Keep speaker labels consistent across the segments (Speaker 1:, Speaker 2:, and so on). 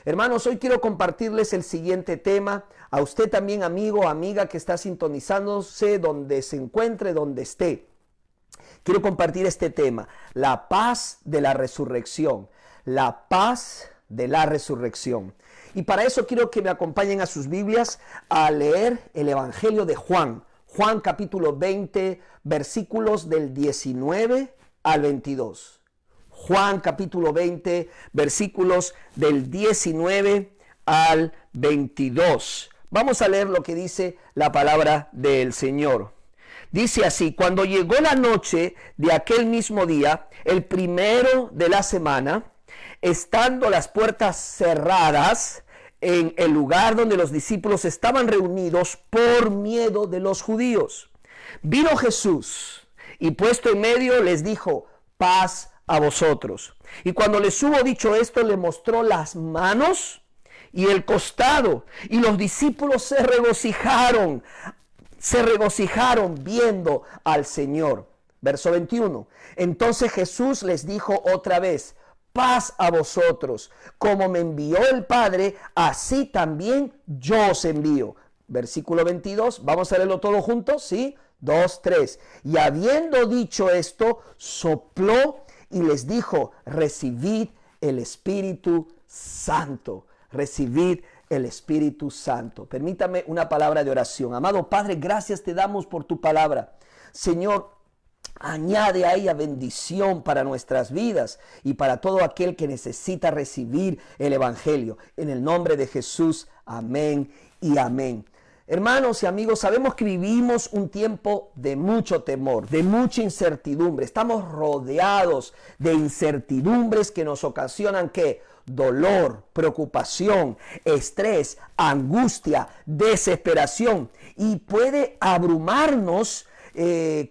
Speaker 1: Hermanos, hoy quiero compartirles el siguiente tema. A usted también, amigo, amiga que está sintonizándose donde se encuentre, donde esté. Quiero compartir este tema, la paz de la resurrección. La paz de la resurrección. Y para eso quiero que me acompañen a sus Biblias a leer el Evangelio de Juan. Juan capítulo 20, versículos del 19 al 22. Juan capítulo 20, versículos del 19 al 22. Vamos a leer lo que dice la palabra del Señor. Dice así: cuando llegó la noche de aquel mismo día, el primero de la semana, estando las puertas cerradas en el lugar donde los discípulos estaban reunidos por miedo de los judíos, vino Jesús y puesto en medio les dijo: paz a vosotros. Y cuando les hubo dicho esto, le mostró las manos y el costado, y los discípulos se regocijaron viendo al Señor. Verso 21. Entonces Jesús les dijo otra vez: paz a vosotros. Como me envió el Padre, así también yo os envío. Versículo 22. Vamos a leerlo todo juntos, ¿sí? 2, 3. Y habiendo dicho esto, sopló y les dijo: recibid el Espíritu Santo. Recibid el Espíritu Santo. Permítame una palabra de oración. Amado Padre, gracias te damos por tu palabra. Señor, añade a ella bendición para nuestras vidas y para todo aquel que necesita recibir el Evangelio. En el nombre de Jesús, amén y amén. Hermanos y amigos, sabemos que vivimos un tiempo de mucho temor, de mucha incertidumbre. Estamos rodeados de incertidumbres que nos ocasionan ¿qué? Dolor, preocupación, estrés, angustia, desesperación. Y puede abrumarnos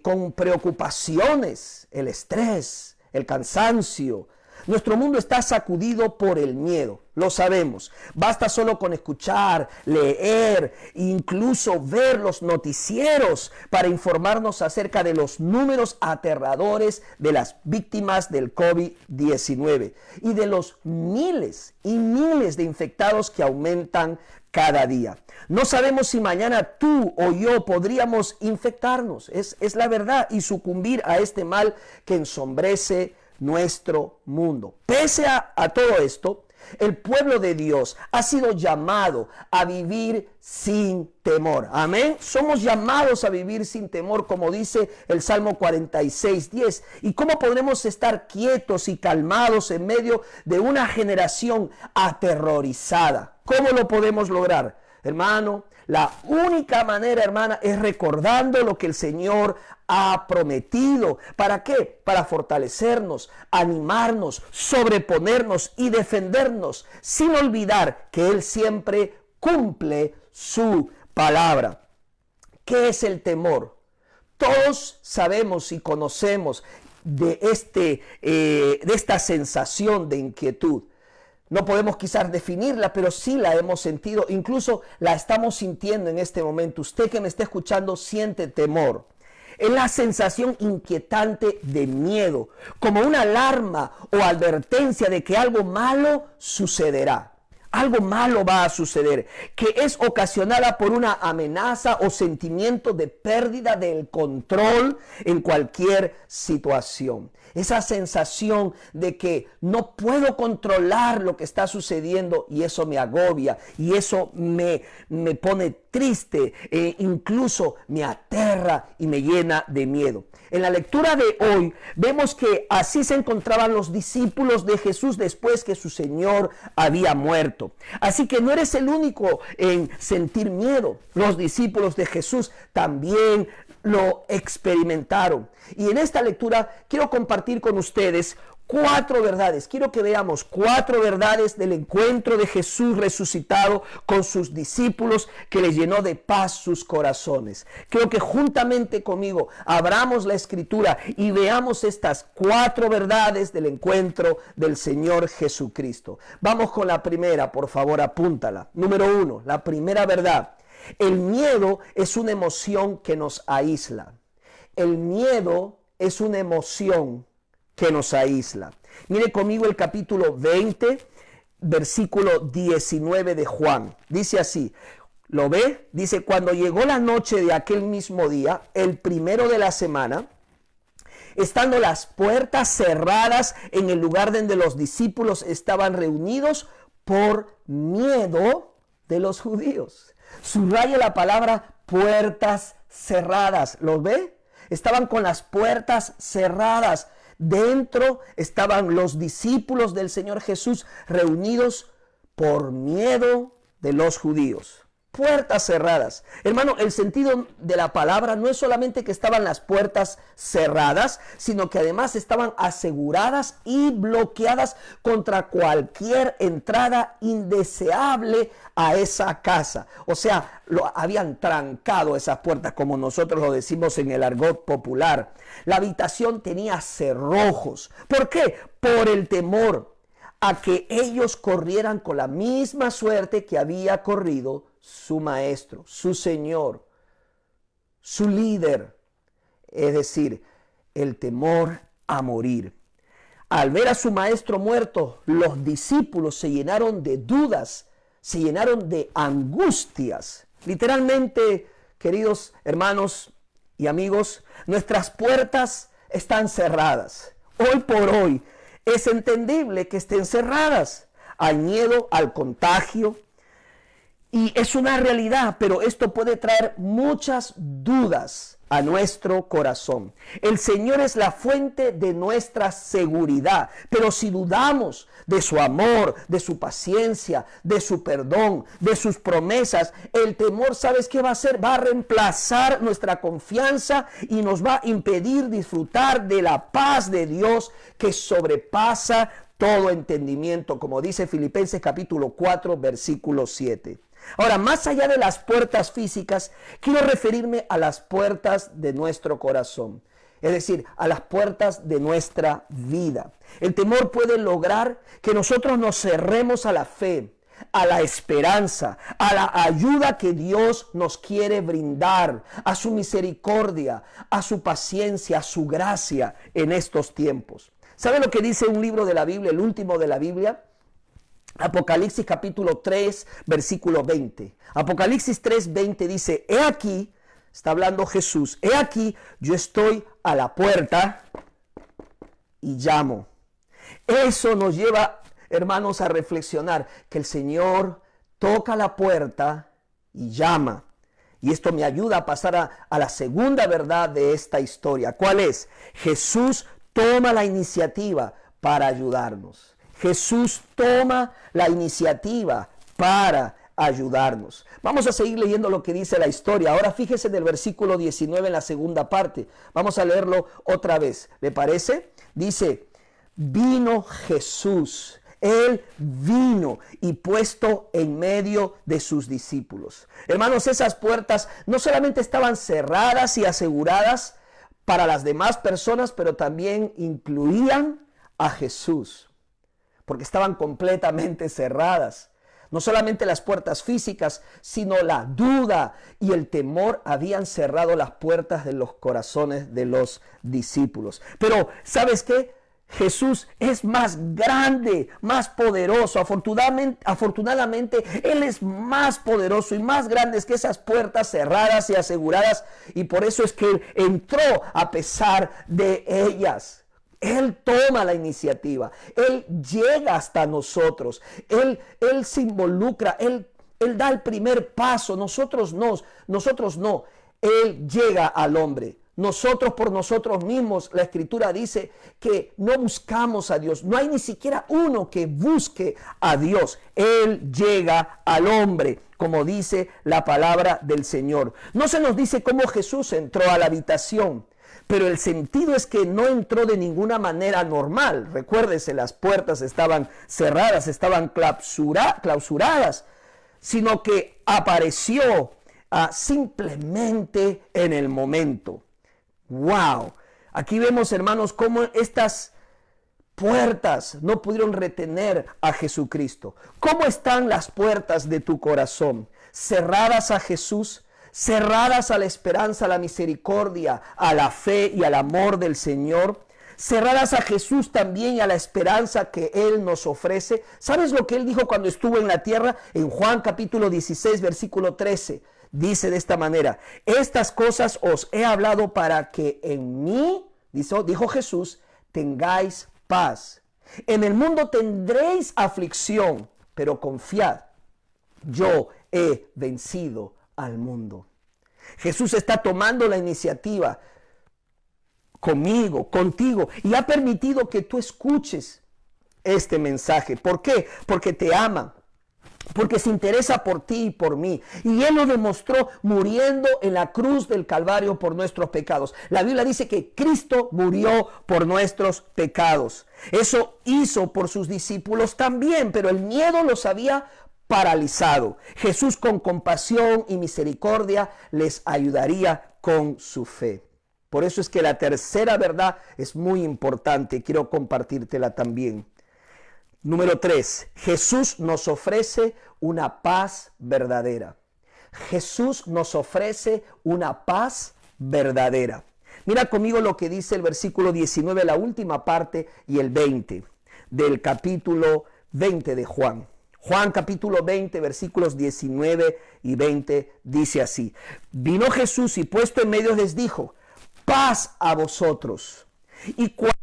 Speaker 1: con preocupaciones, el estrés, el cansancio. Nuestro mundo está sacudido por el miedo, lo sabemos. Basta solo con escuchar, leer, incluso ver los noticieros para informarnos acerca de los números aterradores de las víctimas del COVID-19 y de los miles y miles de infectados que aumentan cada día. No sabemos si mañana tú o yo podríamos infectarnos, es la verdad, y sucumbir a este mal que ensombrece nuestro mundo. Pese a todo esto, el pueblo de Dios ha sido llamado a vivir sin temor. Amén. Somos llamados a vivir sin temor, como dice el Salmo 46:10. ¿Y cómo podremos estar quietos y calmados en medio de una generación aterrorizada? ¿Cómo lo podemos lograr? Hermano, la única manera, hermana, es recordando lo que el Señor ha prometido. ¿Para qué? Para fortalecernos, animarnos, sobreponernos y defendernos, sin olvidar que Él siempre cumple su palabra. ¿Qué es el temor? Todos sabemos y conocemos de esta sensación de inquietud. No podemos quizás definirla, pero sí la hemos sentido, incluso la estamos sintiendo en este momento. Usted que me está escuchando siente temor. Es la sensación inquietante de miedo, como una alarma o advertencia de que algo malo sucederá. Algo malo va a suceder, que es ocasionada por una amenaza o sentimiento de pérdida del control en cualquier situación. Esa sensación de que no puedo controlar lo que está sucediendo y eso me agobia y eso me pone triste, incluso me aterra y me llena de miedo. En la lectura de hoy vemos que así se encontraban los discípulos de Jesús después que su Señor había muerto. Así que no eres el único en sentir miedo. Los discípulos de Jesús también lo experimentaron. Y en esta lectura quiero compartir con ustedes 4 verdades. Quiero que veamos 4 verdades del encuentro de Jesús resucitado con sus discípulos que les llenó de paz sus corazones. Creo que juntamente conmigo abramos la Escritura y veamos estas 4 verdades del encuentro del Señor Jesucristo. Vamos con la primera, por favor, apúntala. Número 1, la primera verdad. El miedo es una emoción que nos aísla. El miedo es una emoción que nos aísla. Mire conmigo el capítulo 20 versículo 19 de Juan. Dice así, ¿lo ve? Dice, cuando llegó la noche de aquel mismo día, el primero de la semana, estando las puertas cerradas en el lugar donde los discípulos estaban reunidos por miedo de los judíos. Subraya la palabra puertas cerradas. ¿Lo ve? Estaban con las puertas cerradas. Dentro estaban los discípulos del Señor Jesús reunidos por miedo de los judíos. Puertas cerradas. Hermano, el sentido de la palabra no es solamente que estaban las puertas cerradas, sino que además estaban aseguradas y bloqueadas contra cualquier entrada indeseable a esa casa. O sea, habían trancado esas puertas, como nosotros lo decimos en el argot popular. La habitación tenía cerrojos. ¿Por qué? Por el temor a que ellos corrieran con la misma suerte que había corrido su maestro, su Señor, su líder, es decir, el temor a morir. Al ver a su maestro muerto, los discípulos se llenaron de dudas, se llenaron de angustias. Literalmente, queridos hermanos y amigos, nuestras puertas están cerradas. Hoy por hoy es entendible que estén cerradas. Hay miedo al contagio. Y es una realidad, pero esto puede traer muchas dudas a nuestro corazón. El Señor es la fuente de nuestra seguridad, pero si dudamos de su amor, de su paciencia, de su perdón, de sus promesas, el temor, ¿sabes qué va a hacer? Va a reemplazar nuestra confianza y nos va a impedir disfrutar de la paz de Dios que sobrepasa todo entendimiento, como dice Filipenses capítulo 4, versículo 7. Ahora, más allá de las puertas físicas, quiero referirme a las puertas de nuestro corazón, es decir, a las puertas de nuestra vida. El temor puede lograr que nosotros nos cerremos a la fe, a la esperanza, a la ayuda que Dios nos quiere brindar, a su misericordia, a su paciencia, a su gracia en estos tiempos. ¿Sabe lo que dice un libro de la Biblia, el último de la Biblia? Apocalipsis capítulo 3, versículo 20. Apocalipsis 3, 20 dice, he aquí, está hablando Jesús, he aquí, yo estoy a la puerta y llamo. Eso nos lleva, hermanos, a reflexionar que el Señor toca la puerta y llama. Y esto me ayuda a pasar a la segunda verdad de esta historia. ¿Cuál es? Jesús toma la iniciativa para ayudarnos. Jesús toma la iniciativa para ayudarnos. Vamos a seguir leyendo lo que dice la historia. Ahora fíjese del versículo 19 en la segunda parte. Vamos a leerlo otra vez. ¿Le parece? Dice, vino Jesús. Él vino y puesto en medio de sus discípulos. Hermanos, esas puertas no solamente estaban cerradas y aseguradas para las demás personas, pero también incluían a Jesús, porque estaban completamente cerradas. No solamente las puertas físicas, sino la duda y el temor habían cerrado las puertas de los corazones de los discípulos. Pero, ¿sabes qué? Jesús es más grande, más poderoso. Afortunadamente, Él es más poderoso y más grande que esas puertas cerradas y aseguradas. Y por eso es que Él entró a pesar de ellas. Él toma la iniciativa, Él llega hasta nosotros, Él se involucra, Él da el primer paso, nosotros no, Él llega al hombre. Nosotros por nosotros mismos, la Escritura dice que no buscamos a Dios, no hay ni siquiera uno que busque a Dios. Él llega al hombre, como dice la palabra del Señor. No se nos dice cómo Jesús entró a la habitación, pero el sentido es que no entró de ninguna manera normal. Recuérdese, las puertas estaban cerradas, estaban clausuradas, sino que apareció simplemente en el momento. ¡Wow! Aquí vemos, hermanos, cómo estas puertas no pudieron retener a Jesucristo. ¿Cómo están las puertas de tu corazón? ¿Cerradas a Jesús? ¿Cerradas a la esperanza, a la misericordia, a la fe y al amor del Señor? cerradas a Jesús también y a la esperanza que Él nos ofrece. ¿Sabes lo que Él dijo cuando estuvo en la tierra? En Juan capítulo 16, versículo 13. Dice de esta manera: estas cosas os he hablado para que en mí, dijo Jesús, tengáis paz. En el mundo tendréis aflicción, pero confiad, yo he vencido al mundo. Jesús está tomando la iniciativa conmigo, contigo, y ha permitido que tú escuches este mensaje. ¿Por qué? Porque te ama, porque se interesa por ti y por mí. Y Él lo demostró muriendo en la cruz del Calvario por nuestros pecados. La Biblia dice que Cristo murió por nuestros pecados. Eso hizo por sus discípulos también, pero el miedo los había paralizado. Jesús, con compasión y misericordia, les ayudaría con su fe. Por eso es que la tercera verdad es muy importante. Quiero compartírtela también. Número 3, Jesús nos ofrece una paz verdadera. Jesús nos ofrece una paz verdadera. Mira conmigo lo que dice el versículo 19, la última parte, y el 20 del capítulo 20 de Juan. Juan capítulo 20, versículos 19 y 20 dice así: vino Jesús y puesto en medio les dijo: paz a vosotros. Y cuando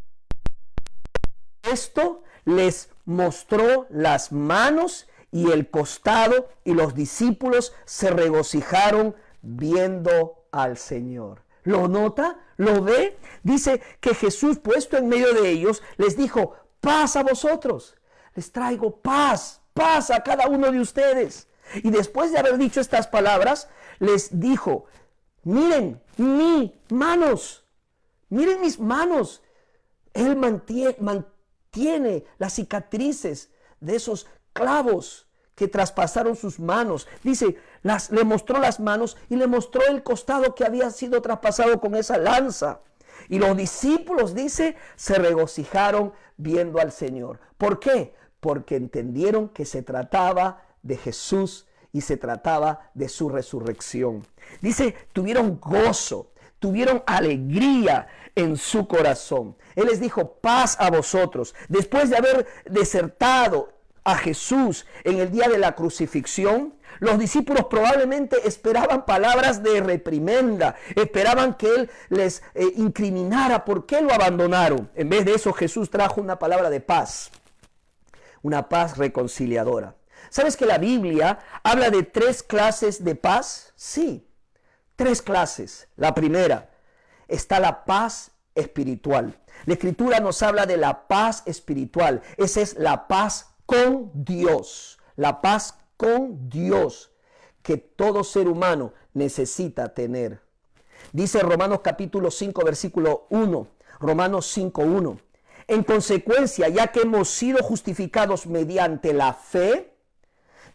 Speaker 1: esto les mostró las manos y el costado, y los discípulos se regocijaron viendo al Señor. ¿Lo nota? ¿Lo ve? Dice que Jesús, puesto en medio de ellos, les dijo: paz a vosotros. Les traigo paz, paz a cada uno de ustedes. Y después de haber dicho estas palabras, les dijo: miren mis manos, miren mis manos. Él mantiene las cicatrices de esos clavos que traspasaron sus manos. Dice, le mostró las manos y le mostró el costado que había sido traspasado con esa lanza. Y los discípulos, dice, se regocijaron viendo al Señor. ¿Por qué? Porque entendieron que se trataba de Jesús y se trataba de su resurrección. Dice, tuvieron gozo, tuvieron alegría en su corazón. Él les dijo: paz a vosotros. Después de haber desertado a Jesús en el día de la crucifixión, los discípulos probablemente esperaban palabras de reprimenda, esperaban que Él les incriminara por qué lo abandonaron. En vez de eso, Jesús trajo una palabra de paz, una paz reconciliadora. ¿Sabes que la Biblia habla de 3 clases de paz? Sí, 3 clases. La primera, está la paz espiritual. La Escritura nos habla de la paz espiritual. Esa es la paz con Dios. La paz con Dios que todo ser humano necesita tener. Dice Romanos capítulo 5, versículo 1. Romanos 5, 1. En consecuencia, ya que hemos sido justificados mediante la fe,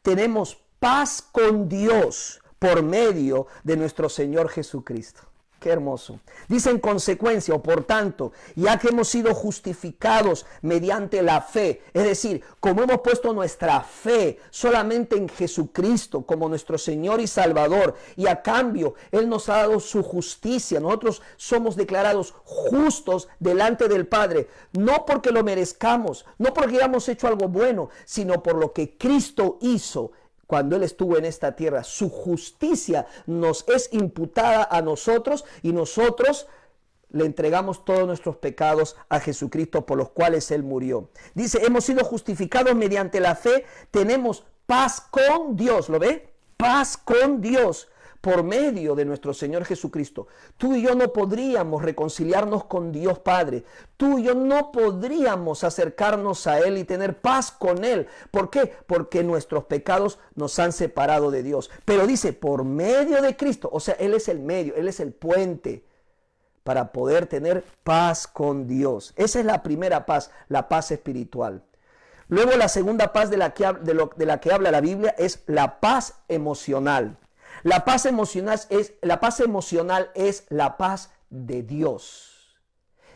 Speaker 1: tenemos paz con Dios por medio de nuestro Señor Jesucristo. Qué hermoso. Dice en consecuencia, o por tanto, ya que hemos sido justificados mediante la fe, es decir, como hemos puesto nuestra fe solamente en Jesucristo como nuestro Señor y Salvador, y a cambio Él nos ha dado su justicia, nosotros somos declarados justos delante del Padre, no porque lo merezcamos, no porque hayamos hecho algo bueno, sino por lo que Cristo hizo. Cuando Él estuvo en esta tierra, su justicia nos es imputada a nosotros y nosotros le entregamos todos nuestros pecados a Jesucristo por los cuales Él murió. Dice, hemos sido justificados mediante la fe, tenemos paz con Dios, ¿lo ve? Paz con Dios por medio de nuestro Señor Jesucristo. Tú y yo no podríamos reconciliarnos con Dios Padre. Tú y yo no podríamos acercarnos a Él y tener paz con Él. ¿Por qué? Porque nuestros pecados nos han separado de Dios. Pero dice, por medio de Cristo, o sea, Él es el medio, Él es el puente para poder tener paz con Dios. Esa es la primera paz, la paz espiritual. Luego la segunda paz de la que habla la Biblia es la paz emocional. La paz emocional es la paz de Dios.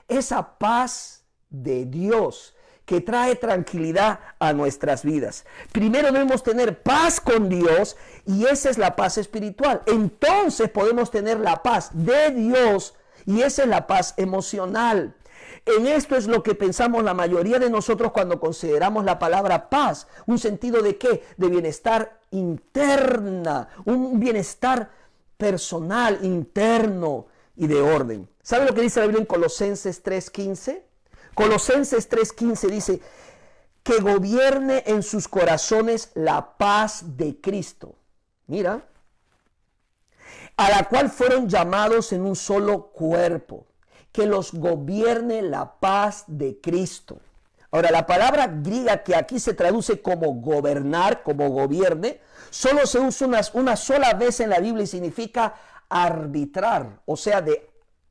Speaker 1: Esa paz de Dios que trae tranquilidad a nuestras vidas. Primero debemos tener paz con Dios y esa es la paz espiritual. Entonces podemos tener la paz de Dios y esa es la paz emocional. en esto es lo que pensamos la mayoría de nosotros cuando consideramos la palabra paz. ¿Un sentido de qué? De bienestar interna, un bienestar personal, interno y de orden. ¿Sabe lo que dice la Biblia en Colosenses 3:15? Colosenses 3:15 dice que gobierne en sus corazones la paz de Cristo. Mira, a la cual fueron llamados en un solo cuerpo, que los gobierne la paz de Cristo. Ahora, la palabra griega que aquí se traduce como gobernar, como gobierne, solo se usa una sola vez en la Biblia y significa arbitrar, o sea,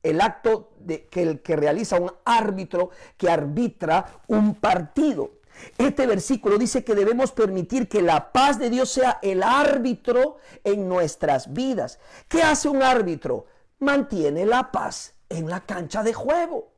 Speaker 1: el acto que el que realiza un árbitro que arbitra un partido. Este versículo dice que debemos permitir que la paz de Dios sea el árbitro en nuestras vidas. ¿Qué hace un árbitro? Mantiene la paz en la cancha de juego.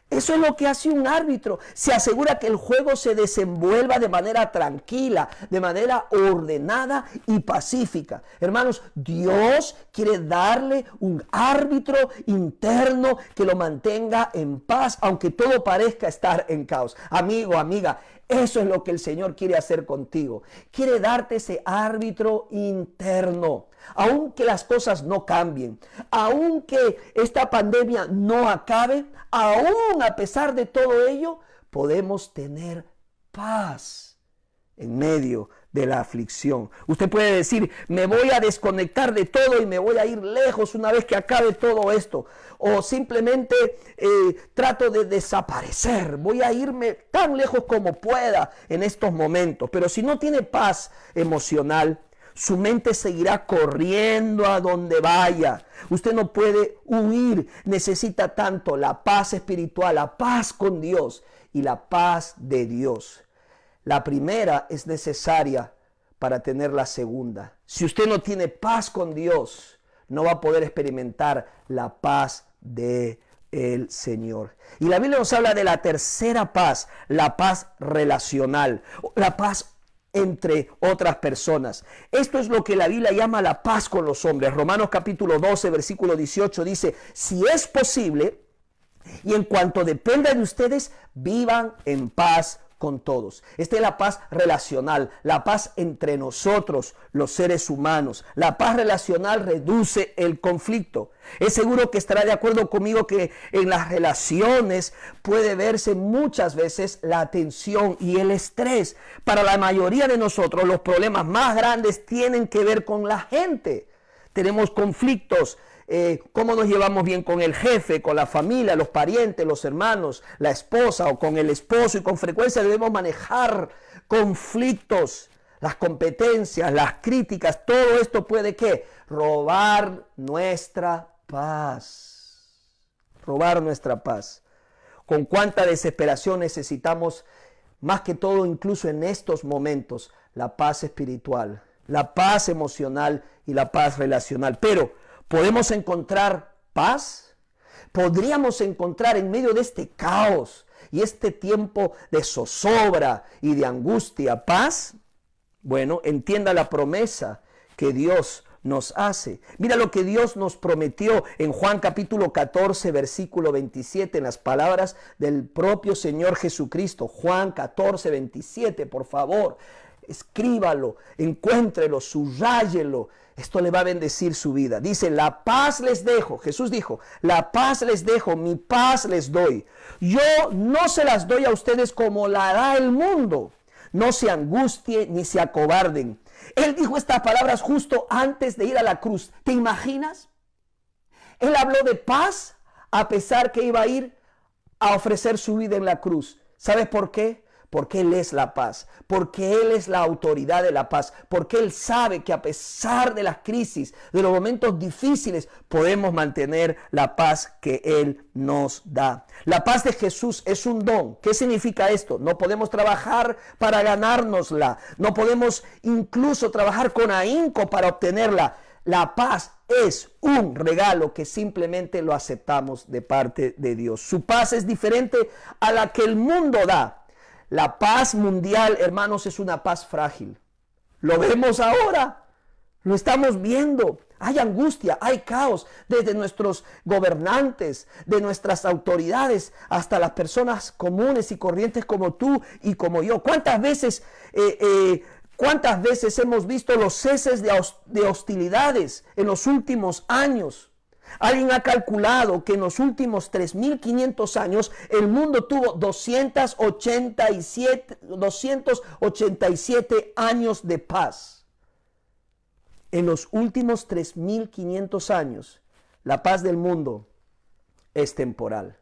Speaker 1: Eso es lo que hace un árbitro. Se asegura que el juego se desenvuelva de manera tranquila, de manera ordenada y pacífica. Hermanos, Dios quiere darle un árbitro interno que lo mantenga en paz, aunque todo parezca estar en caos. Amigo, amiga, eso es lo que el Señor quiere hacer contigo. Quiere darte ese árbitro interno. Aunque las cosas no cambien, aunque esta pandemia no acabe, aún a pesar de todo ello, podemos tener paz en medio de la aflicción. Usted puede decir, me voy a desconectar de todo y me voy a ir lejos una vez que acabe todo esto. O simplemente trato de desaparecer. Voy a irme tan lejos como pueda en estos momentos. Pero si no tiene paz emocional, su mente seguirá corriendo a donde vaya. Usted no puede huir. Necesita tanto la paz espiritual, la paz con Dios y la paz de Dios. La primera es necesaria para tener la segunda. Si usted no tiene paz con Dios, no va a poder experimentar la paz de el Señor. Y la Biblia nos habla de la tercera paz, la paz relacional, la paz entre otras personas. Esto es lo que la Biblia llama la paz con los hombres. Romanos capítulo 12, versículo 18 dice, si es posible, y en cuanto dependa de ustedes, vivan en paz con todos. Esta es la paz relacional, la paz entre nosotros, los seres humanos. La paz relacional reduce el conflicto. Es seguro que estará de acuerdo conmigo que en las relaciones puede verse muchas veces la tensión y el estrés. Para la mayoría de nosotros, los problemas más grandes tienen que ver con la gente. Tenemos conflictos. Cómo nos llevamos bien con el jefe, con la familia, los parientes, los hermanos, la esposa o con el esposo, y con frecuencia debemos manejar conflictos, las competencias, las críticas. Todo esto puede ¿qué? Robar nuestra paz. Robar nuestra paz. Con cuánta desesperación necesitamos, más que todo incluso en estos momentos, la paz espiritual, la paz emocional y la paz relacional. Pero ¿podemos encontrar paz? ¿Podríamos encontrar en medio de este caos y este tiempo de zozobra y de angustia paz? Bueno, entienda la promesa que Dios nos hace. Mira lo que Dios nos prometió en Juan capítulo 14, versículo 27, en las palabras del propio Señor Jesucristo. Juan 14, 27, por favor, escríbalo, encuéntrelo, subrayelo. Esto le va a bendecir su vida. Dice, la paz les dejo. Jesús dijo, la paz les dejo, mi paz les doy. Yo no se las doy a ustedes como la da el mundo. No se angustien ni se acobarden. Él dijo estas palabras justo antes de ir a la cruz. ¿Te imaginas? Él habló de paz a pesar que iba a ir a ofrecer su vida en la cruz. ¿Sabes por qué? Porque Él es la paz, porque Él es la autoridad de la paz, porque Él sabe que a pesar de las crisis, de los momentos difíciles, podemos mantener la paz que Él nos da. La paz de Jesús es un don. ¿Qué significa esto? No podemos trabajar para ganárnosla, no podemos incluso trabajar con ahínco para obtenerla. La paz es un regalo que simplemente lo aceptamos de parte de Dios. Su paz es diferente a la que el mundo da. La paz mundial, hermanos, es una paz frágil. Lo vemos ahora. Lo estamos viendo. Hay angustia, hay caos desde nuestros gobernantes, de nuestras autoridades, hasta las personas comunes y corrientes como tú y como yo. ¿Cuántas veces hemos visto los ceses de hostilidades en los últimos años? Alguien ha calculado que en los últimos 3.500 años el mundo tuvo 287 años de paz. En los últimos 3.500 años, la paz del mundo es temporal.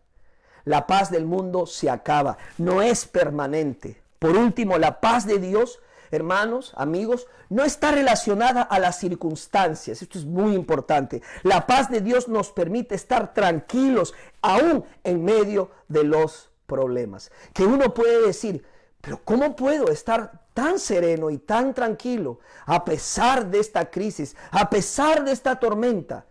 Speaker 1: La paz del mundo se acaba, no es permanente. Por último, la paz de Dios, hermanos, amigos, no está relacionada a las circunstancias. Esto es muy importante. La paz de Dios nos permite estar tranquilos aún en medio de los problemas. Que uno puede decir, pero ¿cómo puedo estar tan sereno y tan tranquilo a pesar de esta crisis, a pesar de esta tormenta?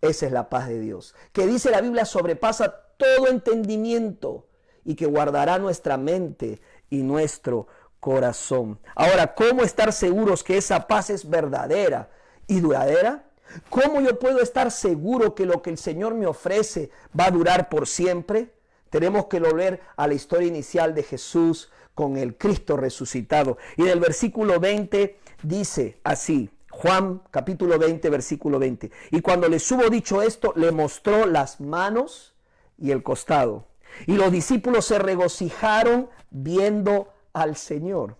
Speaker 1: Esa es la paz de Dios, que dice la Biblia sobrepasa todo entendimiento y que guardará nuestra mente y nuestro corazón. Ahora, ¿cómo estar seguros que esa paz es verdadera y duradera? ¿Cómo yo puedo estar seguro que lo que el Señor me ofrece va a durar por siempre? Tenemos que volver a la historia inicial de Jesús con el Cristo resucitado. Y del versículo 20 dice así, Juan capítulo 20, versículo 20. Y cuando les hubo dicho esto, le mostró las manos y el costado. Y los discípulos se regocijaron viendo al Señor.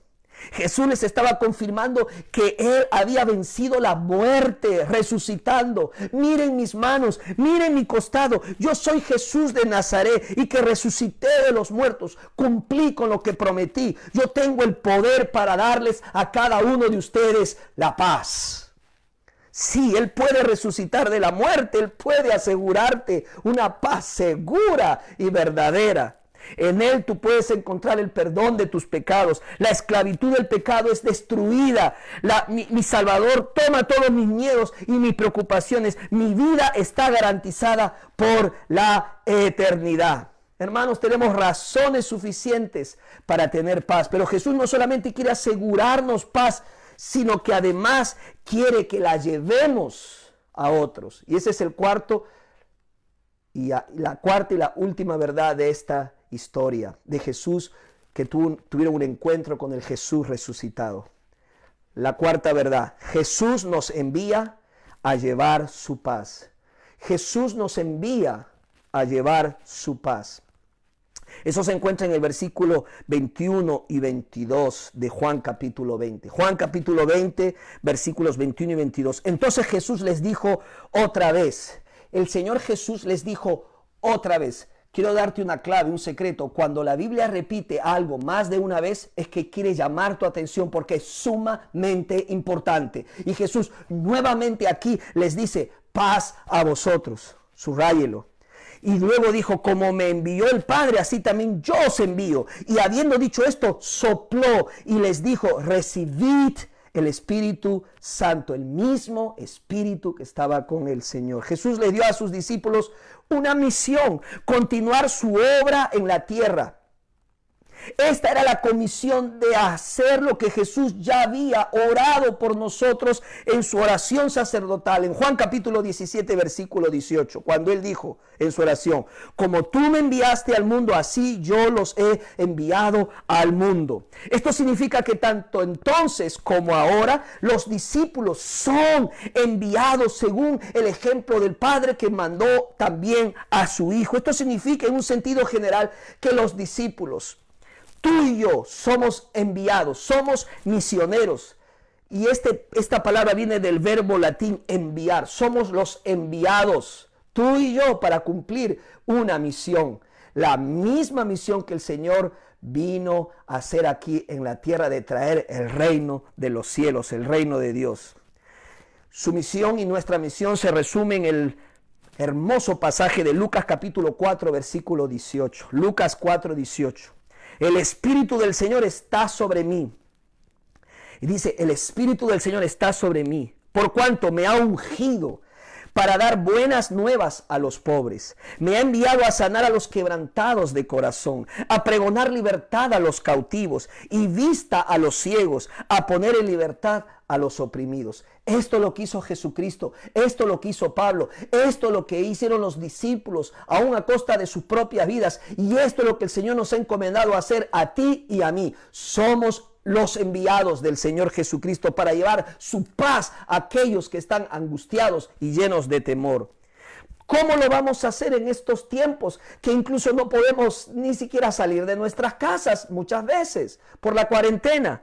Speaker 1: Jesús les estaba confirmando que Él había vencido la muerte, resucitando. Miren mis manos, miren mi costado. Yo soy Jesús de Nazaret y que resucité de los muertos. Cumplí con lo que prometí. Yo tengo el poder para darles a cada uno de ustedes la paz. Sí, Él puede resucitar de la muerte. Él puede asegurarte una paz segura y verdadera. En Él tú puedes encontrar el perdón de tus pecados. La esclavitud del pecado es destruida. Mi Salvador toma todos mis miedos y mis preocupaciones. Mi vida está garantizada por la eternidad. Hermanos, tenemos razones suficientes para tener paz. Pero Jesús no solamente quiere asegurarnos paz, sino que además quiere que la llevemos a otros. Y ese es la cuarta y la última verdad de esta historia de Jesús, que tuvieron un encuentro con el Jesús resucitado. La cuarta verdad: Jesús nos envía a llevar su paz. Jesús nos envía a llevar su paz. Eso se encuentra en el versículo 21 y 22 de Juan capítulo 20. Juan capítulo 20, versículos 21 y 22. Entonces Jesús les dijo otra vez. El Señor Jesús les dijo otra vez. Quiero darte una clave, un secreto. Cuando la Biblia repite algo más de una vez, es que quiere llamar tu atención porque es sumamente importante. Y Jesús nuevamente aquí les dice, paz a vosotros. Subráyelo. Y luego dijo, como me envió el Padre, así también yo os envío. Y habiendo dicho esto, sopló y les dijo, recibid el Espíritu Santo, el mismo Espíritu que estaba con el Señor. Jesús le dio a sus discípulos una misión, continuar su obra en la tierra. Esta era la comisión de hacer lo que Jesús ya había orado por nosotros en su oración sacerdotal. En Juan capítulo 17, versículo 18, cuando Él dijo en su oración, como tú me enviaste al mundo, así yo los he enviado al mundo. Esto significa que tanto entonces como ahora los discípulos son enviados según el ejemplo del Padre que mandó también a su Hijo. Esto significa en un sentido general que los discípulos, tú y yo somos enviados, somos misioneros. Y esta palabra viene del verbo latín enviar. Somos los enviados, tú y yo, para cumplir una misión. La misma misión que el Señor vino a hacer aquí en la tierra, de traer el reino de los cielos, el reino de Dios. Su misión y nuestra misión se resume en el hermoso pasaje de Lucas capítulo 4, versículo 18. Lucas 4, 18. El Espíritu del Señor está sobre mí. Y dice, el Espíritu del Señor está sobre mí, por cuanto me ha ungido para dar buenas nuevas a los pobres. Me ha enviado a sanar a los quebrantados de corazón, a pregonar libertad a los cautivos y vista a los ciegos, a poner en libertad a los oprimidos. Esto lo que hizo Jesucristo, esto lo que hizo Pablo, esto lo que hicieron los discípulos, aún a costa de sus propias vidas. Y esto es lo que el Señor nos ha encomendado a hacer a ti y a mí. Somos los enviados del Señor Jesucristo para llevar su paz a aquellos que están angustiados y llenos de temor. ¿Cómo lo vamos a hacer en estos tiempos que incluso no podemos ni siquiera salir de nuestras casas muchas veces por la cuarentena?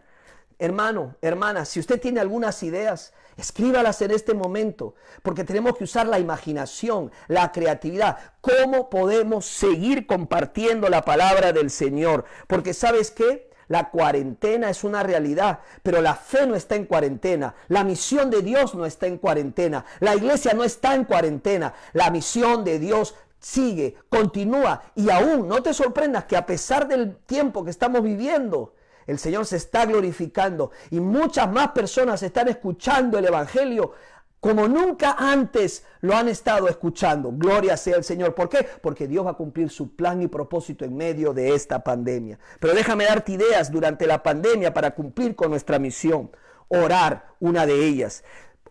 Speaker 1: Hermano, hermana, si usted tiene algunas ideas, escríbalas en este momento, porque tenemos que usar la imaginación, la creatividad. ¿Cómo podemos seguir compartiendo la palabra del Señor? Porque ¿sabes qué? La cuarentena es una realidad, pero la fe no está en cuarentena. La misión de Dios no está en cuarentena. La iglesia no está en cuarentena. La misión de Dios sigue, continúa. Y aún no te sorprendas que a pesar del tiempo que estamos viviendo, el Señor se está glorificando y muchas más personas están escuchando el Evangelio como nunca antes lo han estado escuchando. Gloria sea el Señor. ¿Por qué? Porque Dios va a cumplir su plan y propósito en medio de esta pandemia. Pero déjame darte ideas durante la pandemia para cumplir con nuestra misión. Orar, una de ellas.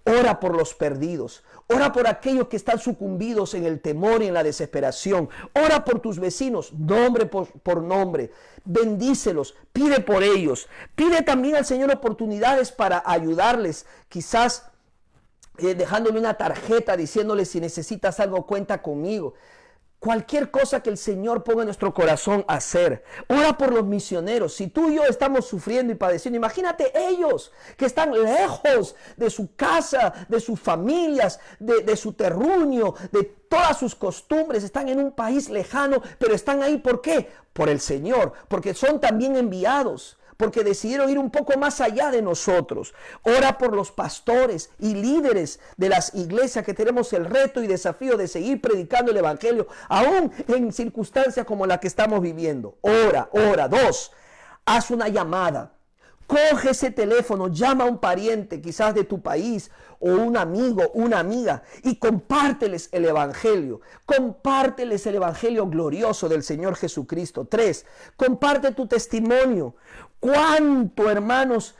Speaker 1: Ora por los perdidos. Ora por aquellos que están sucumbidos en el temor y en la desesperación. Ora por tus vecinos, nombre por nombre. Bendícelos, pide por ellos. Pide también al Señor oportunidades para ayudarles. Quizás dejándole una tarjeta diciéndole: si necesitas algo, cuenta conmigo. Cualquier cosa que el Señor ponga en nuestro corazón a hacer. Ora por los misioneros. Si tú y yo estamos sufriendo y padeciendo, imagínate ellos que están lejos de su casa, de sus familias, de su terruño, de todas sus costumbres. Están en un país lejano, pero están ahí. ¿Por qué? Por el Señor, porque son también enviados, porque decidieron ir un poco más allá de nosotros. Ora por los pastores y líderes de las iglesias que tenemos el reto y desafío de seguir predicando el Evangelio, aún en circunstancias como la que estamos viviendo. Ora, ora. 2, haz una llamada. Coge ese teléfono, llama a un pariente, quizás de tu país, o un amigo, una amiga, y compárteles el Evangelio. Compárteles el Evangelio glorioso del Señor Jesucristo. 3, comparte tu testimonio. ¿Cuánto, hermanos,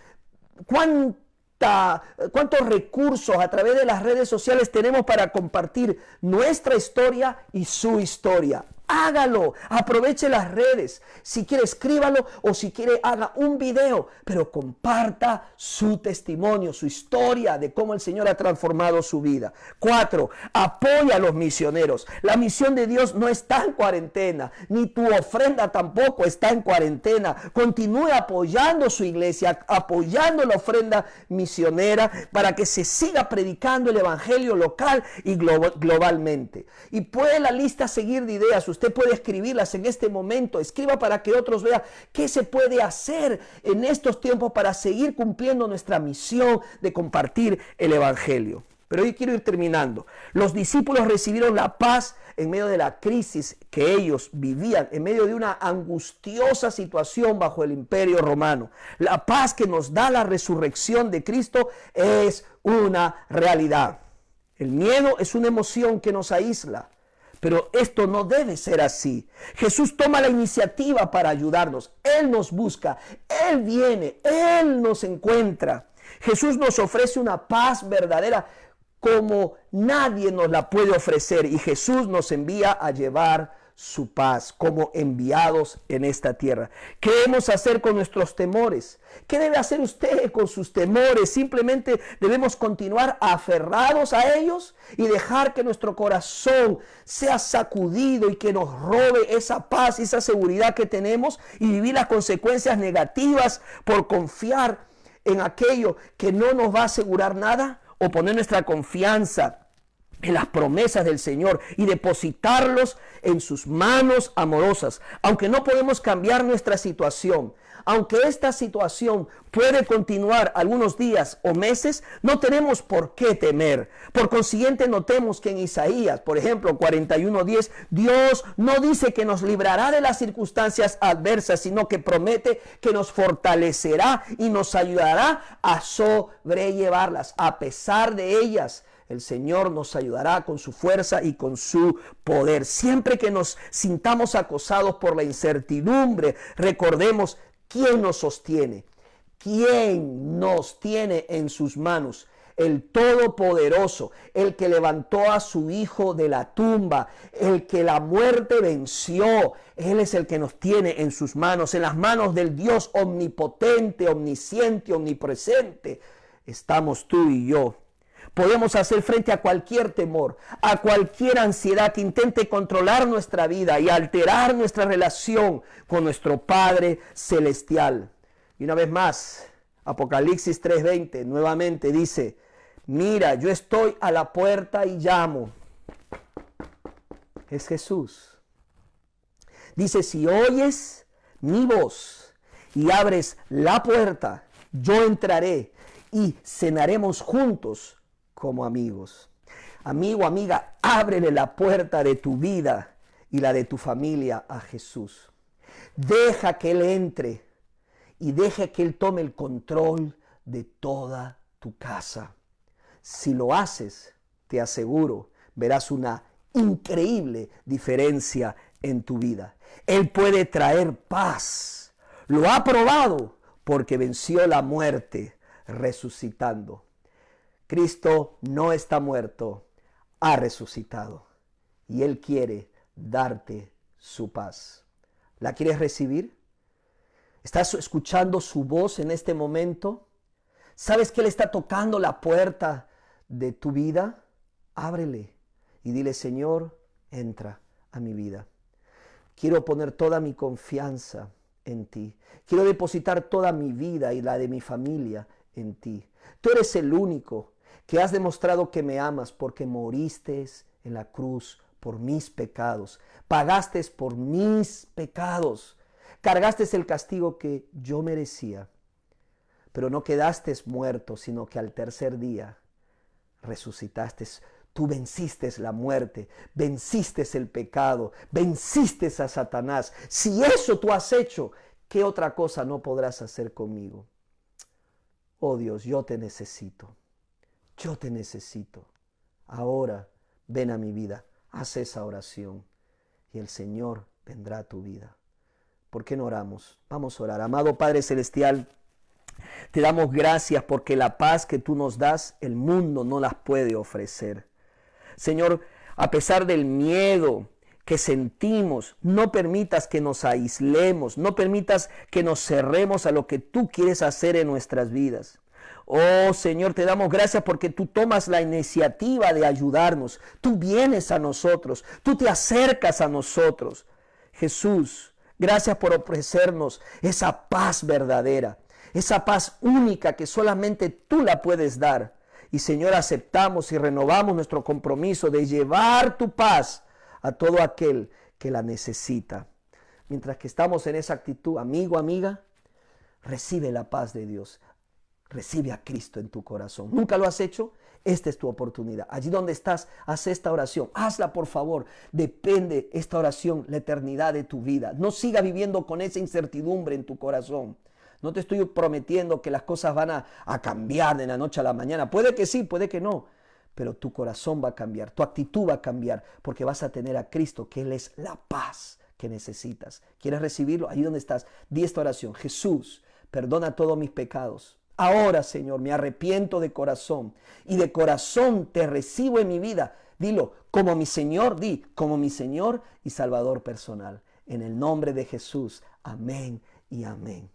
Speaker 1: cuántos recursos a través de las redes sociales tenemos para compartir nuestra historia y su historia? Hágalo, aproveche las redes. Si quiere, escríbalo, o si quiere, haga un video, pero comparta su testimonio, su historia de cómo el Señor ha transformado su vida. 4, apoya a los misioneros. La misión de Dios no está en cuarentena, ni tu ofrenda tampoco está en cuarentena. Continúe apoyando su iglesia, apoyando la ofrenda misionera para que se siga predicando el Evangelio local y globalmente. Y puede la lista seguir de ideas. Usted puede escribirlas en este momento. Escriba para que otros vean qué se puede hacer en estos tiempos para seguir cumpliendo nuestra misión de compartir el Evangelio. Pero hoy quiero ir terminando. Los discípulos recibieron la paz en medio de la crisis que ellos vivían, en medio de una angustiosa situación bajo el Imperio Romano. La paz que nos da la resurrección de Cristo es una realidad. El miedo es una emoción que nos aísla. Pero esto no debe ser así. Jesús toma la iniciativa para ayudarnos. Él nos busca, Él viene, Él nos encuentra. Jesús nos ofrece una paz verdadera como nadie nos la puede ofrecer. Y Jesús nos envía a llevar su paz como enviados en esta tierra. ¿Qué debemos hacer con nuestros temores? ¿Qué debe hacer usted con sus temores? Simplemente debemos continuar aferrados a ellos y dejar que nuestro corazón sea sacudido y que nos robe esa paz y esa seguridad que tenemos, y vivir las consecuencias negativas por confiar en aquello que no nos va a asegurar nada, o poner nuestra confianza en las promesas del Señor y depositarlos en sus manos amorosas. Aunque no podemos cambiar nuestra situación, aunque esta situación puede continuar algunos días o meses, no tenemos por qué temer. Por consiguiente, notemos que en Isaías, por ejemplo, 41:10, Dios no dice que nos librará de las circunstancias adversas, sino que promete que nos fortalecerá y nos ayudará a sobrellevarlas. A pesar de ellas, el Señor nos ayudará con su fuerza y con su poder. Siempre que nos sintamos acosados por la incertidumbre, recordemos quién nos sostiene, ¿Quién nos tiene en sus manos? El Todopoderoso, el que levantó a su Hijo de la tumba, el que la muerte venció. Él es el que nos tiene en sus manos, en las manos del Dios omnipotente, omnisciente, omnipresente. Estamos tú y yo. Podemos hacer frente a cualquier temor, a cualquier ansiedad que intente controlar nuestra vida y alterar nuestra relación con nuestro Padre Celestial. Y una vez más, Apocalipsis 3:20 nuevamente dice, mira, yo estoy a la puerta y llamo. Es Jesús. Dice, si oyes mi voz y abres la puerta, yo entraré y cenaremos juntos como amigos. Amigo, amiga, ábrele la puerta de tu vida y la de tu familia a Jesús. Deja que Él entre y deja que Él tome el control de toda tu casa. Si lo haces, te aseguro, verás una increíble diferencia en tu vida. Él puede traer paz. Lo ha probado porque venció la muerte resucitando. Cristo no está muerto, ha resucitado. Y Él quiere darte su paz. ¿La quieres recibir? ¿Estás escuchando su voz en este momento? ¿Sabes que Él está tocando la puerta de tu vida? Ábrele y dile, Señor, entra a mi vida. Quiero poner toda mi confianza en ti. Quiero depositar toda mi vida y la de mi familia en ti. Tú eres el único que has demostrado que me amas porque moriste en la cruz por mis pecados. Pagaste por mis pecados. Cargaste el castigo que yo merecía. Pero no quedaste muerto, sino que al tercer día resucitaste. Tú venciste la muerte, venciste el pecado, venciste a Satanás. Si eso tú has hecho, ¿qué otra cosa no podrás hacer conmigo? Oh Dios, yo te necesito. Yo te necesito. Ahora ven a mi vida, haz esa oración y el Señor vendrá a tu vida. ¿Por qué no oramos? Vamos a orar. Amado Padre Celestial, te damos gracias porque la paz que tú nos das, el mundo no las puede ofrecer. Señor, a pesar del miedo que sentimos, no permitas que nos aislemos, no permitas que nos cerremos a lo que tú quieres hacer en nuestras vidas. Oh Señor, te damos gracias porque tú tomas la iniciativa de ayudarnos. Tú vienes a nosotros, tú te acercas a nosotros. Jesús, gracias por ofrecernos esa paz verdadera, esa paz única que solamente tú la puedes dar. Y Señor, aceptamos y renovamos nuestro compromiso de llevar tu paz a todo aquel que la necesita. Mientras que estamos en esa actitud, amigo, amiga, recibe la paz de Dios. Recibe a Cristo en tu corazón. ¿Nunca lo has hecho? Esta es tu oportunidad. Allí donde estás, haz esta oración. Hazla, por favor. Depende esta oración, la eternidad de tu vida. No siga viviendo con esa incertidumbre en tu corazón. No te estoy prometiendo que las cosas van a cambiar de la noche a la mañana. Puede que sí, puede que no. Pero tu corazón va a cambiar, tu actitud va a cambiar, porque vas a tener a Cristo, que Él es la paz que necesitas. ¿Quieres recibirlo? Ahí donde estás, di esta oración. Jesús, perdona todos mis pecados. Ahora, Señor, me arrepiento de corazón y de corazón te recibo en mi vida. Dilo, como mi Señor, di, como mi Señor y Salvador personal. En el nombre de Jesús. Amén y amén.